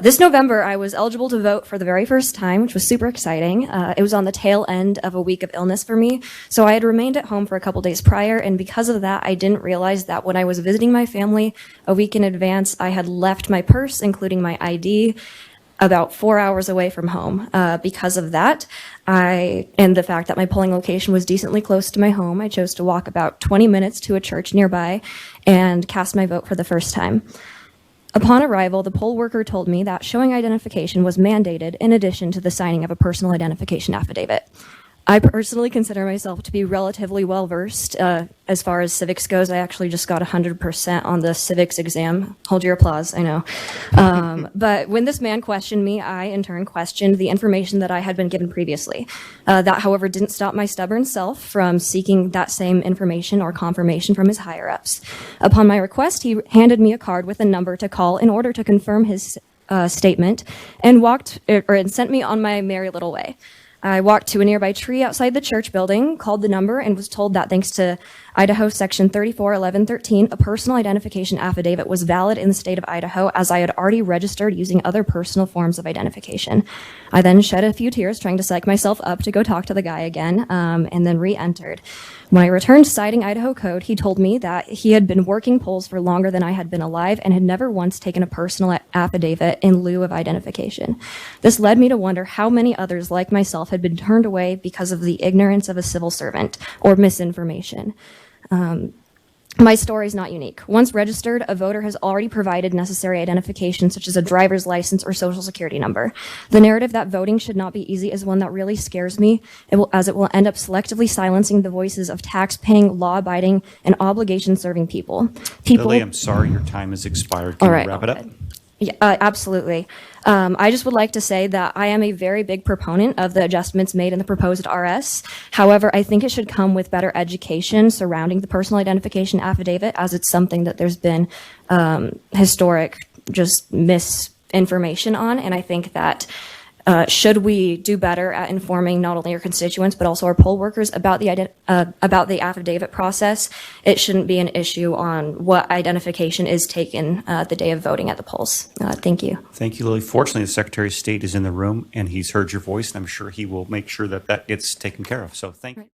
This November, I was eligible to vote for the very first time, which was super exciting. It was on the tail end of a week of illness for me, so I had remained at home for a couple days prior, and because of that, I didn't realize that when I was visiting my family a week in advance, I had left my purse, including my ID, about 4 hours away from home. Because of that, and the fact that my polling location was decently close to my home, I chose to walk about 20 minutes to a church nearby and cast my vote for the first time. Upon arrival, the poll worker told me that showing identification was mandated in addition to the signing of a personal identification affidavit. I personally consider myself to be relatively well-versed as far as civics goes. I actually just got 100% on the civics exam. Hold your applause, I know. But when this man questioned me, I in turn questioned the information that I had been given previously. That, however, didn't stop my stubborn self from seeking that same information or confirmation from his higher-ups. Upon my request, he handed me a card with a number to call in order to confirm his statement and sent me on my merry little way. I walked to a nearby tree outside the church building, called the number, and was told that thanks to Idaho Section 341113, a personal identification affidavit was valid in the state of Idaho as I had already registered using other personal forms of identification. I then shed a few tears trying to psych myself up to go talk to the guy again, and then re-entered. When I returned citing Idaho code, he told me that he had been working polls for longer than I had been alive and had never once taken a personal affidavit in lieu of identification. This led me to wonder how many others like myself had been turned away because of the ignorance of a civil servant or misinformation. My story is not unique. Once registered, a voter has already provided necessary identification, such as a driver's license or social security number. The narrative that voting should not be easy is one that really scares me, as it will end up selectively silencing the voices of tax-paying, law-abiding, and obligation-serving people. Lillie, I'm sorry, your time has expired. Can you wrap it up? Yeah, absolutely. I just would like to say that I am a very big proponent of the adjustments made in the proposed RS. However, I think it should come with better education surrounding the personal identification affidavit, as it's something that there's been historic just misinformation on. And I think that should we do better at informing not only our constituents but also our poll workers about the affidavit process, it shouldn't be an issue on what identification is taken the day of voting at the polls. Thank you. Thank you, Lillie. Fortunately, the Secretary of State is in the room, and he's heard your voice, and I'm sure he will make sure that that gets taken care of. So thank you.